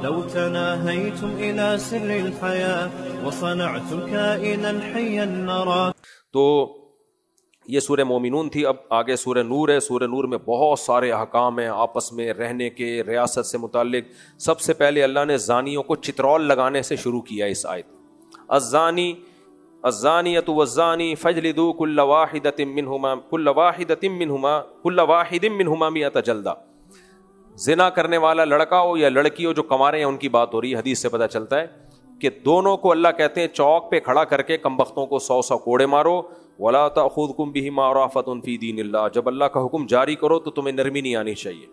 لو تناهيتم إلى سر الحياة وصنعتم كائنا حيا نرى. تو یہ سورہ مومنون تھی. اب آگے سورہ نور ہے. سورہ نور میں بہت سارے احکام ہیں آپس میں رہنے کے, ریاست سے متعلق. سب سے پہلے اللہ نے زانیوں کو چترول لگانے سے شروع کیا اس آیت. الزانی الزانیۃ والزانی فاجلدوا كل واحدة منهما 100 جلدہ. زنا کرنے والا لڑکا ہو یا لڑکی ہو جو کنوارے ہیں ان کی بات ہو رہی ہے. حدیث سے پتہ چلتا ہے کہ دونوں کو اللہ کہتے ہیں چوک پہ کھڑا کر کے کمبختوں کو 100 کوڑے مارو. ولا تأخذكم بهما رأفة في دین اللہ. جب اللہ کا حکم جاری کرو تو تمہیں نرمی نہیں آنی چاہیے.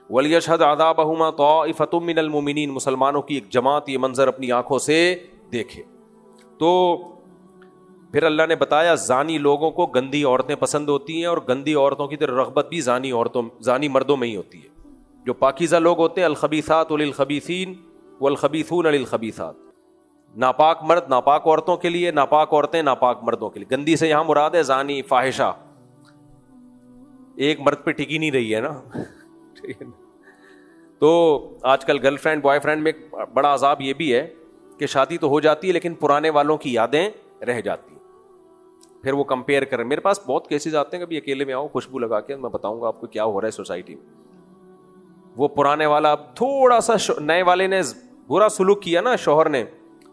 وَلْيَشْهَدْ عَذَابَهُمَا طَائِفَةٌ مِّنَ الْمُؤْمِنِينَ. مسلمانوں کی ایک جماعت یہ منظر اپنی آنکھوں سے دیکھے. تو پھر اللہ نے بتایا زانی لوگوں کو گندی عورتیں پسند ہوتی ہیں اور گندی عورتوں کی طرف رغبت بھی زانی مردوں میں ہی ہوتی ہے. جو پاکیزہ لوگ ہوتے ہیں الخبیثات للخبیثین والخبیثون للخبیثات. ناپاک مرد ناپاک عورتوں کے لیے, ناپاک عورتیں ناپاک مردوں کے لیے. گندی سے یہاں مراد ہے زانی, فاحشہ. ایک مرد پہ ٹکی نہیں رہی ہے نا. تو آج کل گرل فرینڈ بوائے فرینڈ میں بڑا عذاب یہ بھی ہے کہ شادی تو ہو جاتی ہے لیکن پرانے والوں کی یادیں رہ جاتی ہیں. پھر وہ کمپیئر کریں. میرے پاس بہت کیسز آتے ہیں, کبھی اکیلے میں آؤ خوشبو لگا کے میں بتاؤں گا آپ کو کیا ہو رہا ہے سوسائٹی میں. وہ پرانے والا اب تھوڑا سا نئے والے نے برا سلوک کیا نا شوہر نے,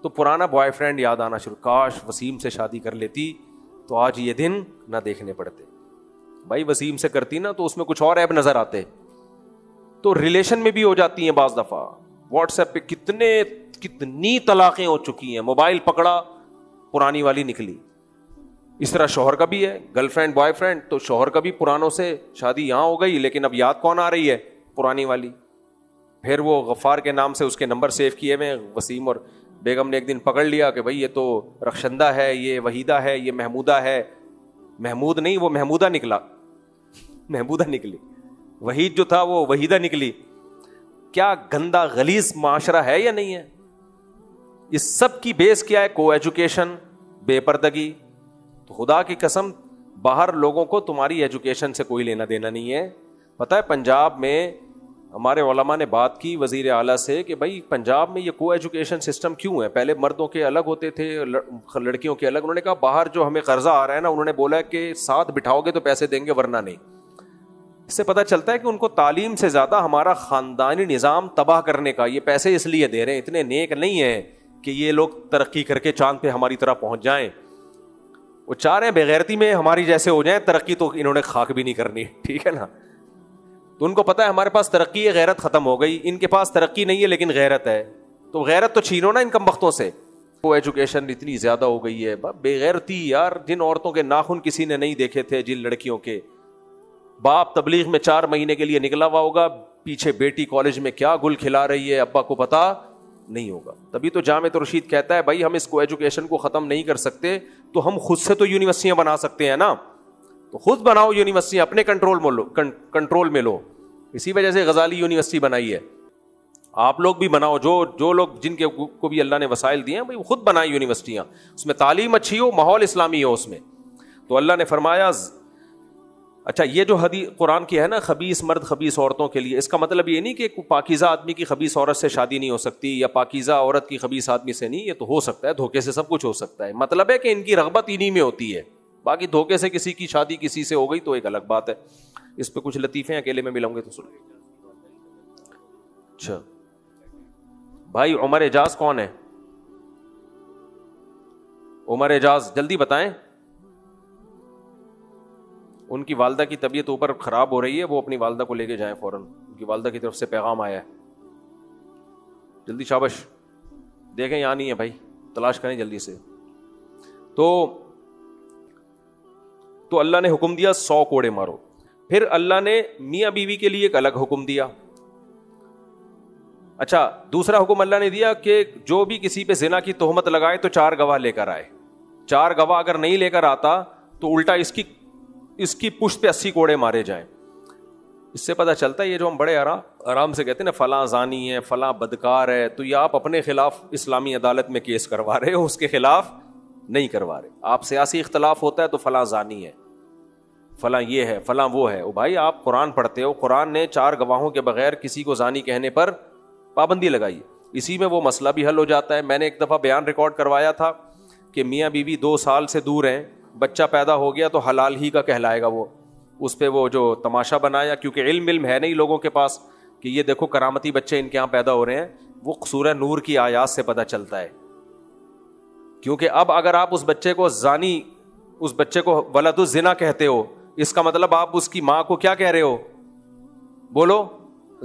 تو پرانا بوائے فرینڈ یاد آنا شروع. کاش وسیم سے شادی کر لیتی تو آج یہ دن نہ دیکھنے پڑتے. بھائی وسیم سے کرتی نا تو اس میں کچھ اور عیب نظر آتے. تو ریلیشن میں بھی ہو جاتی ہیں بعض دفعہ. واٹس ایپ پہ کتنی طلاقیں ہو چکی ہیں. موبائل پکڑا پرانی والی نکلی. اس طرح شوہر کا بھی ہے, گرل فرینڈ بوائے فرینڈ, تو شوہر کا بھی پرانوں سے شادی یہاں ہو گئی لیکن اب یاد کون آ رہی ہے, پرانی والی. پھر وہ غفار کے نام سے اس کے نمبر سیو کیے ہوئے. وسیم اور بیگم نے ایک دن پکڑ لیا کہ بھائی یہ تو رخشندہ ہے, یہ وحیدہ ہے, یہ محمودہ ہے. محمود نہیں, وہ محمودہ نکلا, محمودہ نکلی. وحید جو تھا وہ وحیدہ نکلی. کیا گندا غلیظ معاشرہ ہے یا نہیں ہے؟ اس سب کی بیس کیا ہے؟ کو ایجوکیشن, بے پردگی. تو خدا کی قسم باہر لوگوں کو تمہاری ایجوکیشن سے کوئی لینا دینا نہیں ہے. پتہ ہے پنجاب میں ہمارے علماء نے بات کی وزیر اعلیٰ سے کہ بھائی پنجاب میں یہ کو ایجوکیشن سسٹم کیوں ہے؟ پہلے مردوں کے الگ ہوتے تھے, لڑکیوں کے الگ. انہوں نے کہا باہر جو ہمیں قرضہ آ رہا ہے نا, انہوں نے بولا کہ ساتھ بٹھاؤ گے تو پیسے دیں گے ورنہ نہیں. اس سے پتہ چلتا ہے کہ ان کو تعلیم سے زیادہ ہمارا خاندانی نظام تباہ کرنے کا. یہ پیسے اس لیے دے رہے ہیں, اتنے نیک نہیں ہیں کہ یہ لوگ ترقی کر کے چاند پہ ہماری طرح پہنچ جائیں. وہ چاہ رہے ہیں بغیرتی میں ہماری جیسے ہو جائیں. ترقی تو انہوں نے خاک بھی نہیں کرنی, ٹھیک ہے نا. تو ان کو پتا ہے ہمارے پاس ترقی ہے, غیرت ختم ہو گئی. ان کے پاس ترقی نہیں ہے لیکن غیرت ہے, تو غیرت تو چھینو نا ان کم بختوں سے. وہ ایجوکیشن اتنی زیادہ ہو گئی ہے. بے غیرتی یار. جن عورتوں کے ناخن کسی نے نہیں دیکھے تھے, جن لڑکیوں کے باپ تبلیغ میں 4 مہینے کے لیے نکلا ہوا ہوگا, پیچھے بیٹی کالج میں کیا گل کھلا رہی ہے, ابا کو پتا نہیں ہوگا. تبھی تو جامع رشید کہتا ہے بھائی ہم اس کو ایجوکیشن کو ختم نہیں کر سکتے تو ہم خود سے تو یونیورسٹیاں بنا سکتے ہیں نا. تو خود بناؤ یونیورسٹیاں, اپنے کنٹرول میں لو. اسی وجہ سے غزالی یونیورسٹی بنائی ہے. آپ لوگ بھی بناؤ, جو لوگ جن کے کو بھی اللہ نے وسائل دیے ہیں بھائی خود بنائیں یونیورسٹیاں. اس میں تعلیم اچھی ہو, ماحول اسلامی ہو اس میں. تو اللہ نے فرمایا اچھا یہ جو حدیث قرآن کی ہے نا, خبیث مرد خبیث عورتوں کے لیے, اس کا مطلب یہ نہیں کہ پاکیزہ آدمی کی خبیث عورت سے شادی نہیں ہو سکتی یا پاکیزہ عورت کی خبیث آدمی سے نہیں. یہ تو ہو سکتا ہے, دھوکے سے سب کچھ ہو سکتا ہے. مطلب ہے کہ ان کی رغبت انہی میں ہوتی ہے. باقی دھوکے سے کسی کی شادی کسی سے ہو گئی تو ایک الگ بات ہے. اس پہ کچھ لطیفے اکیلے میں ملوں گے تو سنیں. اچھا بھائی عمر اعجاز کون ہے؟ عمر اعجاز جلدی بتائیں. ان کی والدہ کی طبیعت اوپر خراب ہو رہی ہے, وہ اپنی والدہ کو لے کے جائیں فوراً. ان کی والدہ کی طرف سے پیغام آیا ہے, جلدی شابش. دیکھیں یہاں نہیں ہے بھائی, تلاش کریں جلدی سے. تو اللہ نے حکم دیا 100 کوڑے مارو. پھر اللہ نے میاں بیوی کے لیے ایک الگ حکم دیا. اچھا دوسرا حکم اللہ نے دیا کہ جو بھی کسی پہ زنا کی تہمت لگائے تو 4 گواہ لے کر آئے. 4 گواہ اگر نہیں لے کر آتا تو الٹا اس کی پشت پہ 80 کوڑے مارے جائیں. اس سے پتہ چلتا ہے یہ جو ہم بڑے آرام سے کہتے ہیں نا فلاں زانی ہے, فلاں بدکار ہے, تو یہ آپ اپنے خلاف اسلامی عدالت میں کیس کروا رہے ہو, اس کے خلاف نہیں کروا رہے. آپ سیاسی اختلاف ہوتا ہے تو فلاں زانی ہے, فلاں یہ ہے, فلاں وہ ہے. او بھائی آپ قرآن پڑھتے ہو, قرآن نے 4 گواہوں کے بغیر کسی کو زانی کہنے پر پابندی لگائیے, اسی میں وہ مسئلہ بھی حل ہو جاتا ہے. میں نے ایک دفعہ بیان ریکارڈ کروایا تھا کہ میاں بیوی 2 سال سے دور ہیں, بچہ پیدا ہو گیا تو حلال ہی کا کہلائے گا وہ. اس پہ وہ جو تماشا بنایا, کیونکہ علم ہے نہیں لوگوں کے پاس کہ یہ دیکھو کرامتی بچے ان کے یہاں پیدا ہو رہے ہیں, وہ سورہ نور کی آیات سے پتہ چلتا ہے. کیونکہ اب اگر آپ اس بچے کو زانی, اس بچے کو ولد الزنا کہتے ہو, اس کا مطلب آپ اس کی ماں کو کیا کہہ رہے ہو, بولو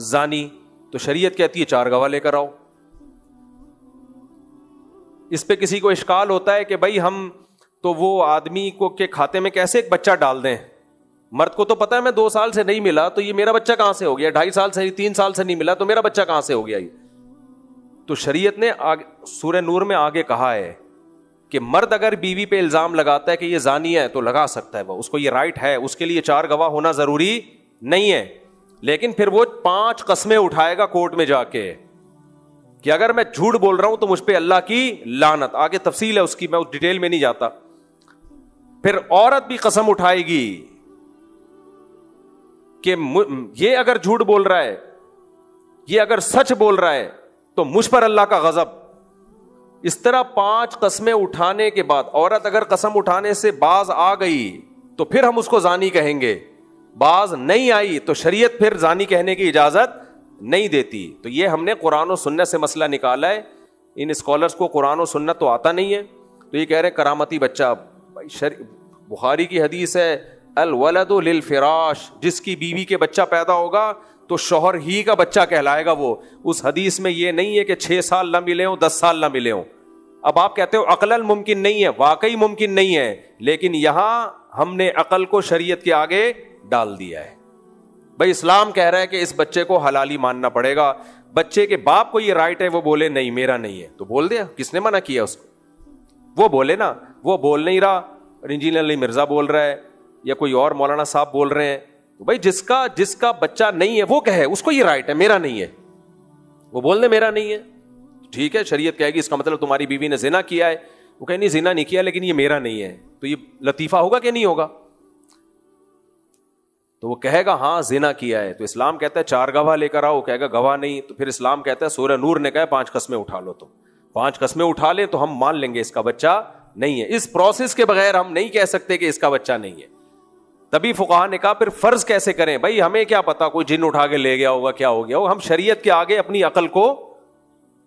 زانی. تو شریعت کہتی ہے 4 گواہ لے کر آؤ. اس پہ کسی کو اشکال ہوتا ہے کہ بھائی ہم تو وہ آدمی کو کے کھاتے میں کیسے ایک بچہ ڈال دیں, مرد کو تو پتا ہے میں 2 سال سے نہیں ملا تو یہ میرا بچہ کہاں سے ہو گیا, 2.5 سال سے 3 سال سے نہیں ملا تو میرا بچہ کہاں سے ہو گیا. یہ تو شریعت نے سورہ نور میں آگے کہا ہے کہ مرد اگر بیوی پہ الزام لگاتا ہے کہ یہ زانی ہے تو لگا سکتا ہے, وہ اس کو یہ رائٹ ہے, اس کے لیے 4 گواہ ہونا ضروری نہیں ہے. لیکن پھر وہ 5 قسمیں اٹھائے گا کورٹ میں جا کے کہ اگر میں جھوٹ بول رہا ہوں تو مجھ پہ اللہ کی لعنت. آگے تفصیل ہے اس کی, میں اس ڈیٹیل میں نہیں جاتا. پھر عورت بھی قسم اٹھائے گی کہ یہ اگر جھوٹ بول رہا ہے, یہ اگر سچ بول رہا ہے تو مجھ پر اللہ کا غضب. اس طرح 5 قسمیں اٹھانے کے بعد عورت اگر قسم اٹھانے سے باز آ گئی تو پھر ہم اس کو زانی کہیں گے, باز نہیں آئی تو شریعت پھر زانی کہنے کی اجازت نہیں دیتی. تو یہ ہم نے قرآن و سنت سے مسئلہ نکالا ہے. ان اسکالرس کو قرآن و سنت تو آتا نہیں ہے, تو یہ کہہ رہے کرامتی بچہ. بخاری کی حدیث ہے الولد للفراش, جس کی بیوی کے بچہ پیدا ہوگا تو شوہر ہی کا بچہ کہلائے گا وہ. اس حدیث میں یہ نہیں ہے کہ 6 سال نہ ملے ہوں 10 سال نہ ملے ہوں. اب آپ کہتے ہو عقلاً ممکن نہیں ہے, واقعی ممکن نہیں ہے, لیکن یہاں ہم نے عقل کو شریعت کے آگے ڈال دیا ہے. بھائی اسلام کہہ رہا ہے کہ اس بچے کو حلالی ماننا پڑے گا. بچے کے باپ کو یہ رائٹ ہے, وہ بولے نہیں میرا نہیں ہے تو بول دیا, کس نے منع کیا اس کو, وہ بولے نا. وہ بول نہیں رہا, انجینئر علی مرزا بول رہا ہے یا کوئی اور مولانا صاحب بول رہے ہیں, تو بھائی جس کا بچہ نہیں ہے وہ کہے, اس کو یہ رائٹ ہے, میرا نہیں ہے, وہ بول دے میرا نہیں ہے. ٹھیک ہے, شریعت کہے گی اس کا مطلب تمہاری بیوی نے زنا کیا ہے, وہ کہے نہیں زنا نہیں کیا لیکن یہ میرا نہیں ہے, تو یہ لطیفہ ہوگا کہ نہیں ہوگا؟ تو وہ کہے گا ہاں زنا کیا ہے. تو اسلام کہتا ہے 4 گواہ لے کر آؤ, کہے گا گواہ نہیں. تو پھر اسلام کہتا ہے سورہ نور نے کہا 5 قسمیں اٹھا لو, تو 5 قسمیں اٹھا لیں تو ہم مان لیں گے اس کا بچہ نہیں ہے. اس پروسیس کے بغیر ہم نہیں کہہ سکتے کہ اس کا بچہ نہیں ہے. تبھی فقہا نے کہا پھر فرض کیسے کریں, بھائی ہمیں کیا پتا کوئی جن اٹھا کے لے گیا ہوگا, کیا ہو گیا ہوگا. ہم شریعت کے آگے اپنی عقل کو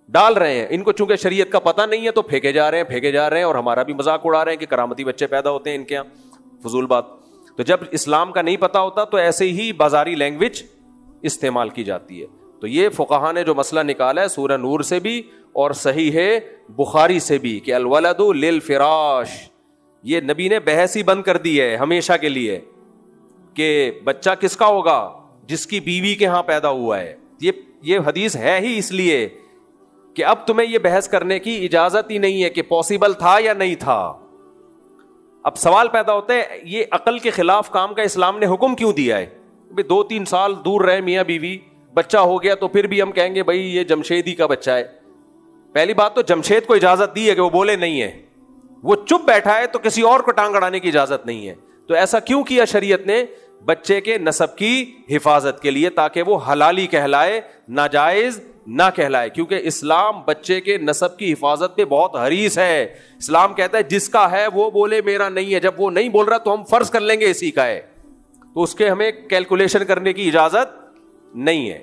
ڈال رہے ہیں. ان کو چونکہ شریعت کا پتہ نہیں ہے تو پھینکے جا رہے ہیں اور ہمارا بھی مذاق اڑا رہے ہیں کہ کرامتی بچے پیدا ہوتے ہیں ان کے یہاں, فضول بات. تو جب اسلام کا نہیں پتا ہوتا تو ایسے ہی بازاری لینگویج استعمال کی جاتی ہے. تو یہ فقہا نے جو مسئلہ نکالا ہے سورہ نور سے بھی اور صحیح ہے بخاری سے بھی کہ الولد للفراش, یہ نبی نے بحث ہی بند کر دی ہے ہمیشہ کے لیے کہ بچہ کس کا ہوگا, جس کی بیوی کے ہاں پیدا ہوا ہے. یہ حدیث ہے ہی اس لیے کہ اب تمہیں یہ بحث کرنے کی اجازت ہی نہیں ہے کہ پاسبل تھا یا نہیں تھا. اب سوال پیدا ہوتا ہے یہ عقل کے خلاف کام کا اسلام نے حکم کیوں دیا ہے؟ 2-3 سال دور رہے میاں بیوی, بچہ ہو گیا تو پھر بھی ہم کہیں گے بھائی یہ جمشیدی کا بچہ ہے. پہلی بات تو جمشید کو اجازت دی ہے کہ وہ بولے نہیں ہے, وہ چپ بیٹھا ہے تو کسی اور کو ٹانگ اڑانے کی اجازت نہیں ہے. تو ایسا کیوں کیا شریعت نے؟ بچے کے نسب کی حفاظت کے لیے, تاکہ وہ حلالی کہلائے, ناجائز نہ کہلائے. کیونکہ اسلام بچے کے نسب کی حفاظت پہ بہت حریص ہے. اسلام کہتا ہے جس کا ہے وہ بولے میرا نہیں ہے. جب وہ نہیں بول رہا تو ہم فرض کر لیں گے اسی کا ہے, تو اس کے ہمیں کیلکولیشن کرنے کی اجازت نہیں ہے.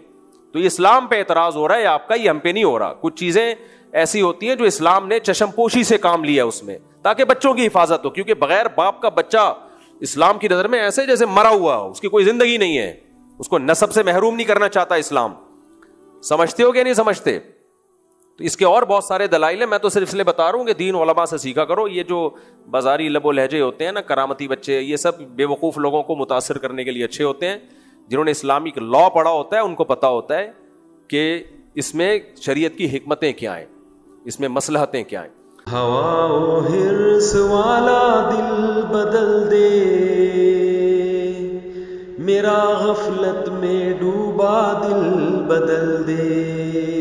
تو یہ اسلام پہ اعتراض ہو رہا ہے آپ کا, یہ ہم پہ نہیں ہو رہا. کچھ چیزیں ایسی ہوتی ہیں جو اسلام نے چشم پوشی سے کام لیا اس میں, تاکہ بچوں کی حفاظت ہو. کیونکہ بغیر باپ کا بچہ اسلام کی نظر میں ایسے جیسے مرا ہوا, اس کی کوئی زندگی نہیں ہے, اس کو نسب سے محروم نہیں کرنا چاہتا اسلام. سمجھتے ہو کہ نہیں سمجھتے؟ تو اس کے اور بہت سارے دلائل ہیں, میں تو صرف اس لیے بتا رہا ہوں کہ دین علماء سے سیکھا کرو. یہ جو بازاری لب و لہجے ہوتے ہیں نا, کرامتی بچے, یہ سب بے وقوف لوگوں کو متاثر کرنے کے لیے اچھے ہوتے ہیں. جنہوں نے اسلامک لا پڑھا ہوتا ہے ان کو پتا ہوتا ہے کہ اس میں شریعت کی حکمتیں کیا ہیں, اس میں مصلحتیں کیا ہیں. ہوا و حرص والا دل بدل دے, میرا غفلت میں ڈوبا دل بدل دے.